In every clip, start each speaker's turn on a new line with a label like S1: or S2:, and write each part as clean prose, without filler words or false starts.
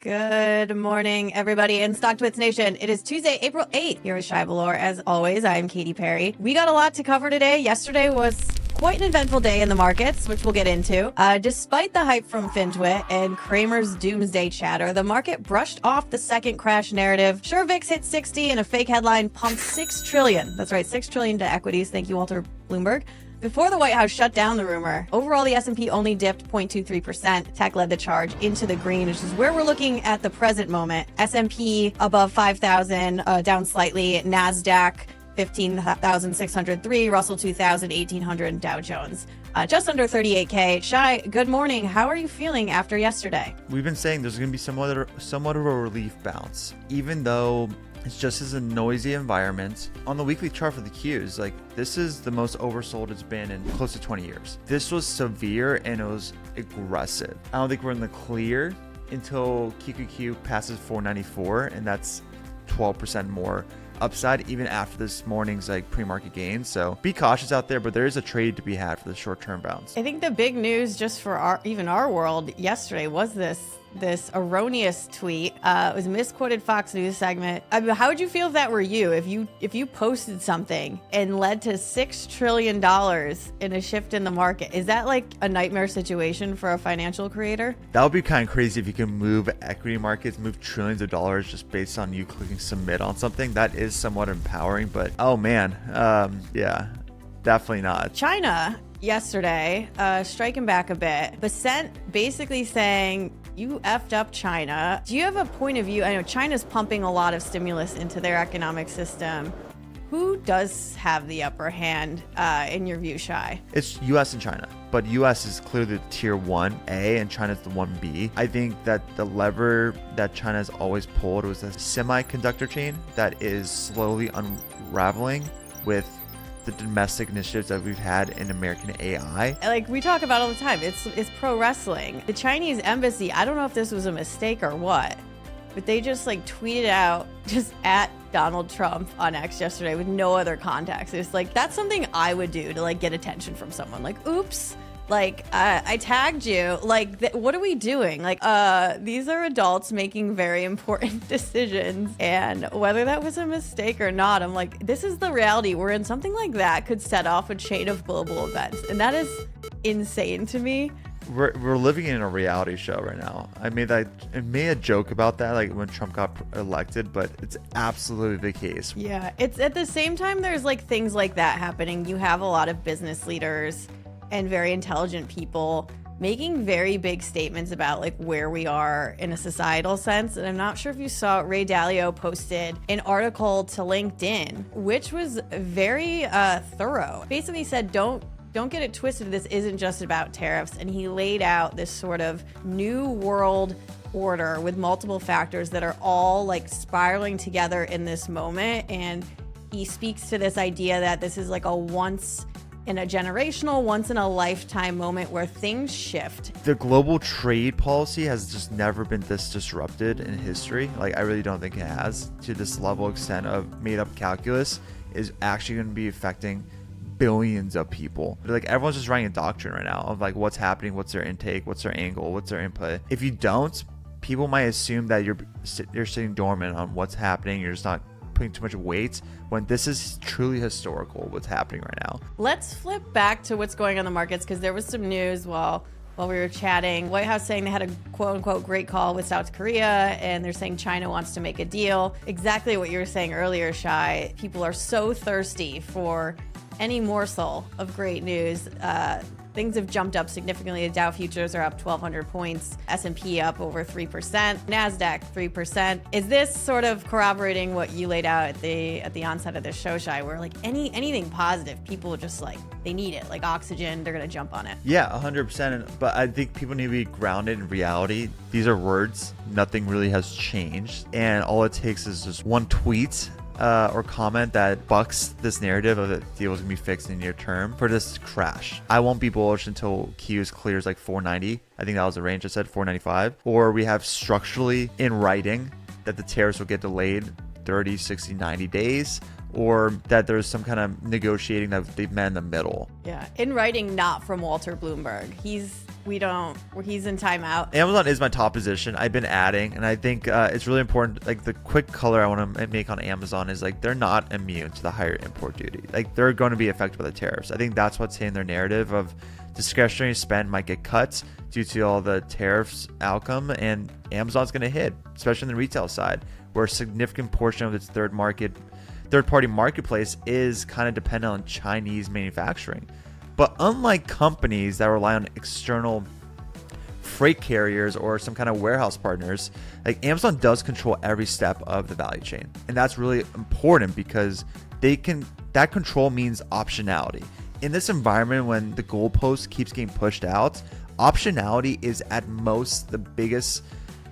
S1: Good morning, everybody in Stocktwits Nation. It is Tuesday, April 8th. Here with Shay, Boloor. As always, I am Katy Perry. We got a lot to cover today. Yesterday was quite an eventful day in the markets, which we'll get into. Despite the hype from FinTwit and Cramer's doomsday chatter, the market brushed off the second crash narrative. Sure, VIX hit 60 and a fake headline pumped $6 trillion. That's right, $6 trillion to equities. Thank you, Walter Bloomberg. Before the White House shut down the rumor, overall the S&P only dipped 0.23%. Tech led the charge into the green, which is where we're looking at the present moment. S&P above 5,000, down slightly. NASDAQ 15,603, Russell 2,000, 1,800, and Dow Jones just under 38K. Shay, good morning. How are you feeling after yesterday?
S2: We've been saying there's going to be somewhat of a relief bounce, even though it's just as a noisy environment. On the weekly chart for the Qs, like this is the most oversold it's been in close to 20 years. This was severe and it was aggressive. I don't think we're in the clear until QQQ passes 494, and that's 12% more upside even after this morning's like pre-market gains. So be cautious out there, but there is a trade to be had for the short-term bounce.
S1: I think the big news just for our world yesterday was this erroneous tweet. It was a misquoted Fox News segment. I mean, how would you feel if that were you? If you posted something and led to $6 trillion in a shift in the market? Is that like a nightmare situation for a financial creator?
S2: That would be kind of crazy if you can move equity markets, move trillions of dollars just based on you clicking submit on something. That is somewhat empowering, but oh man, yeah, definitely not.
S1: China yesterday striking back a bit. Basent basically saying, you effed up, China. Do you have a point of view? I know China's pumping a lot of stimulus into their economic system. Who does have the upper hand in your view, Shay?
S2: It's US and China, but US is clearly the tier 1A and China's the 1B. I think that the lever that China has always pulled was a semiconductor chain that is slowly unraveling with the domestic initiatives that we've had in American AI.
S1: Like we talk about all the time, it's pro wrestling. The Chinese embassy, I don't know if this was a mistake or what, but they just like tweeted out just at Donald Trump on X yesterday with no other context. It's like, that's something I would do to like get attention from someone. Like, oops, like I tagged you. Like, what are we doing? Like, these are adults making very important decisions, and whether that was a mistake or not, I'm like, this is the reality. We're in something like that could set off a chain of global events, and that is insane to me.
S2: We're living in a reality show right now. I made a joke about that, like when Trump got elected, but it's absolutely the case.
S1: Yeah, it's at the same time there's like things like that happening. You have a lot of business leaders and very intelligent people making very big statements about like where we are in a societal sense. And I'm not sure if you saw, Ray Dalio posted an article to LinkedIn, which was very thorough. Basically said, don't get it twisted. This isn't just about tariffs. And he laid out this sort of new world order with multiple factors that are all like spiraling together in this moment. And he speaks to this idea that this is like a once in a generational, once in a lifetime moment where things shift.
S2: The global trade policy has just never been this disrupted in history. Like, I really don't think it has, to this level extent of made up calculus is actually going to be affecting billions of people. Like, everyone's just writing a doctrine right now of like what's happening, what's their intake, what's their angle, what's their input. If you don't, people might assume that you're sitting dormant on what's happening. You're just not putting too much weight, when this is truly historical what's happening right now.
S1: Let's flip back to what's going on in the markets, because there was some news while we were chatting. White House saying they had a quote unquote great call with South Korea, and they're saying China wants to make a deal. Exactly what you were saying earlier, Shay. People are so thirsty for any morsel of great news. Things have jumped up significantly. The Dow futures are up 1,200 points. S&P up over 3%. NASDAQ 3%. Is this sort of corroborating what you laid out at the onset of this show, Shay, where like anything positive, people are just like, they need it, like oxygen, they're gonna jump on it?
S2: Yeah, 100%. But I think people need to be grounded in reality. These are words. Nothing really has changed. And all it takes is just one tweet or comment that bucks this narrative of the deal is gonna be fixed in near term for this to crash. I won't be bullish until Qs clears like 490. I think that was the range I said, 495. Or we have structurally in writing that the tariffs will get delayed 30, 60, 90 days, or that there's some kind of negotiating that they've met in the middle.
S1: Yeah, in writing, not from Walter Bloomberg. He's he's in timeout.
S2: Amazon is my top position. I've been adding, and I think it's really important. Like the quick color I want to make on Amazon is like they're not immune to the higher import duty. Like they're going to be affected by the tariffs. I think that's what's hitting their narrative of discretionary spend might get cut due to all the tariffs outcome, and Amazon's going to hit, especially on the retail side, where a significant portion of its third-party marketplace is kind of dependent on Chinese manufacturing. But unlike companies that rely on external freight carriers or some kind of warehouse partners, like Amazon does control every step of the value chain. And that's really important because that control means optionality. In this environment, when the goalpost keeps getting pushed out, optionality is at most the biggest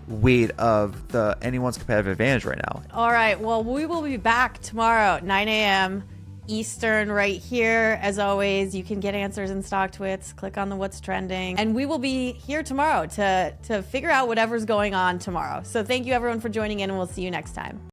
S2: weight of anyone's competitive advantage right now.
S1: All right. Well, we will be back tomorrow at 9 a.m. Eastern right here. As always, you can get answers in Stocktwits. Click on the what's trending. And we will be here tomorrow to figure out whatever's going on tomorrow. So thank you everyone for joining in, and we'll see you next time.